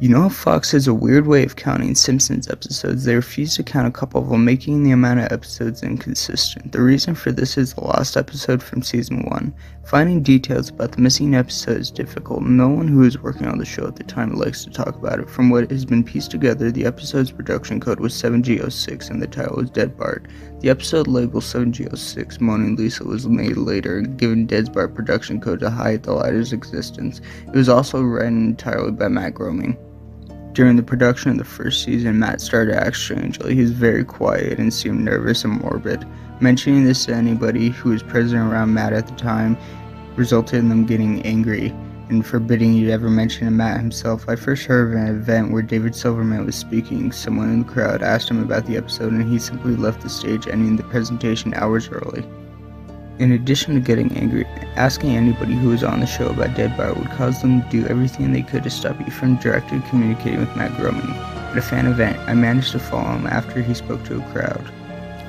You know how Fox has a weird way of counting Simpsons episodes? They refuse to count a couple of them, making the amount of episodes inconsistent. The reason for this is the lost episode from season 1. Finding details about the missing episode is difficult. No one who was working on the show at the time likes to talk about it. From what has been pieced together, the episode's production code was 7G06 and the title was Dead Bart. The episode label 7G06, Mona Lisa, was made later and given Dead Bart production code to hide the latter's existence. It was also written entirely by Matt Groening. During the production of the first season, Matt started to act strangely. He was very quiet and seemed nervous and morbid. Mentioning this to anybody who was present around Matt at the time resulted in them getting angry and forbidding you to ever mention to Matt himself. I first heard of an event where David Silverman was speaking. Someone in the crowd asked him about the episode and he simply left the stage, ending the presentation hours early. In addition to getting angry, asking anybody who was on the show about Dead Bart would cause them to do everything they could to stop you from directly communicating with Matt Groening. At a fan event, I managed to follow him after he spoke to a crowd,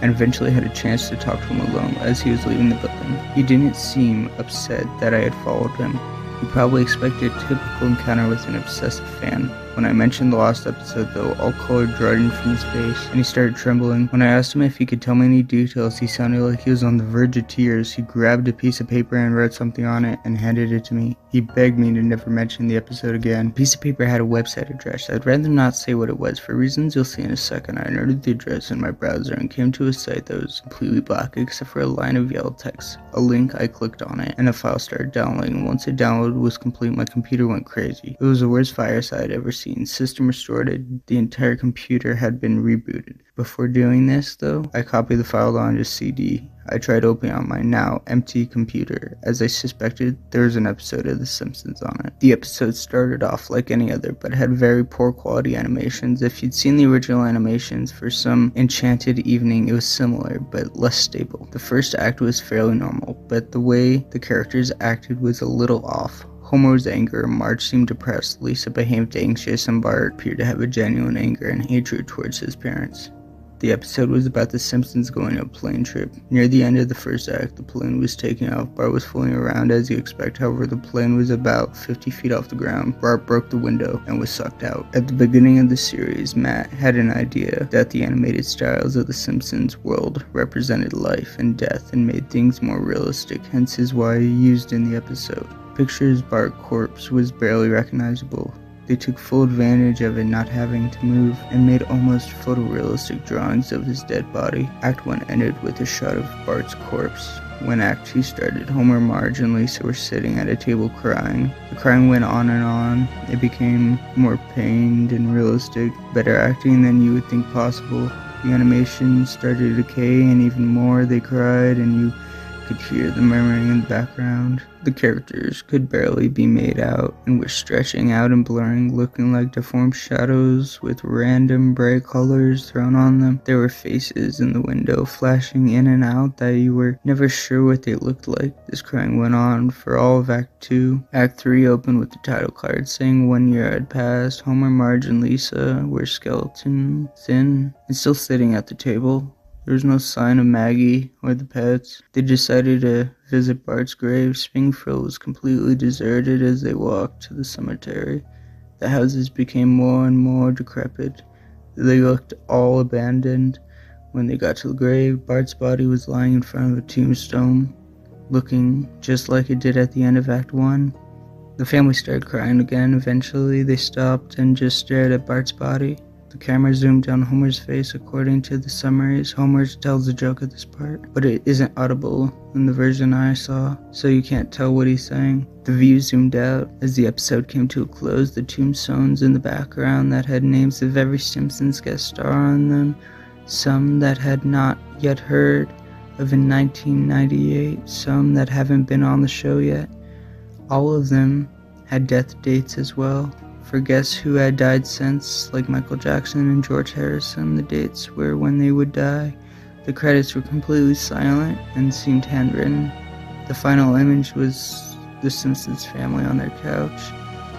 and eventually had a chance to talk to him alone as he was leaving the building. He didn't seem upset that I had followed him. He probably expected a typical encounter with an obsessive fan. When I mentioned the lost episode though, all color drained from his face, and he started trembling. When I asked him if he could tell me any details, he sounded like he was on the verge of tears. He grabbed a piece of paper and wrote something on it and handed it to me. He begged me to never mention the episode again. The piece of paper had a website address. I'd rather not say what it was for reasons you'll see in a second. I entered the address in my browser and came to a site that was completely black except for a line of yellow text. A link, I clicked on it, and a file started downloading. Once it downloaded was complete, my computer went crazy. It was the worst virus I had ever seen. System restored, the entire computer had been rebooted. Before doing this though, I copied the file onto CD. I tried opening on my now empty computer. As I suspected, there was an episode of The Simpsons on it. The episode started off like any other, but had very poor quality animations. If you'd seen the original animations for Some Enchanted Evening, it was similar, but less stable. The first act was fairly normal, but the way the characters acted was a little off. Homer was angry, Marge seemed depressed, Lisa behaved anxious, and Bart appeared to have a genuine anger and hatred towards his parents. The episode was about the Simpsons going on a plane trip. Near the end of the first act, the plane was taking off. Bart was fooling around as you expect, however the plane was about 50 feet off the ground. Bart broke the window and was sucked out. At the beginning of the series, Matt had an idea that the animated styles of the Simpsons world represented life and death and made things more realistic, hence his why he used in the episode. Pictures Bart's corpse was barely recognizable. They took full advantage of it not having to move and made almost photorealistic drawings of his dead body. Act 1 ended with a shot of Bart's corpse. When Act 2 started, Homer, Marge, and Lisa were sitting at a table crying. The crying went on and on. It became more pained and realistic, better acting than you would think possible. The animation started to decay, and even more they cried, and you could hear the murmuring in the background. The characters could barely be made out and were stretching out and blurring, looking like deformed shadows with random bright colors thrown on them. There were faces in the window flashing in and out that you were never sure what they looked like. This crying went on for all of Act 2. Act 3 opened with the title card saying 1 year had passed. Homer, Marge, and Lisa were skeleton thin and still sitting at the table. There was no sign of Maggie or the pets. They decided to visit Bart's grave. Springfield was completely deserted as they walked to the cemetery. The houses became more and more decrepit. They looked all abandoned. When they got to the grave, Bart's body was lying in front of a tombstone, looking just like it did at the end of Act 1. The family started crying again. Eventually, they stopped and just stared at Bart's body. The camera zoomed down Homer's face. According to the summaries, Homer tells a joke at this part, but it isn't audible in the version I saw, so you can't tell what he's saying. The view zoomed out as the episode came to a close. The tombstones in the background that had names of every Simpsons guest star on them, some that had not yet heard of in 1998, some that haven't been on the show yet. All of them had death dates as well. For guests who had died since, like Michael Jackson and George Harrison, the dates were when they would die. The credits were completely silent and seemed handwritten. The final image was the Simpsons family on their couch,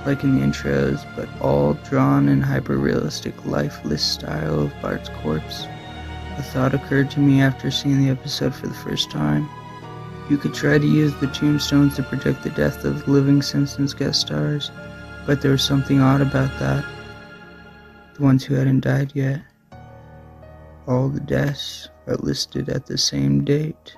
like in the intros, but all drawn in hyper-realistic, lifeless style of Bart's corpse. A thought occurred to me after seeing the episode for the first time. You could try to use the tombstones to predict the death of living Simpsons guest stars, but there was something odd about that. the ones who hadn't died yet. All the deaths are listed at the same date.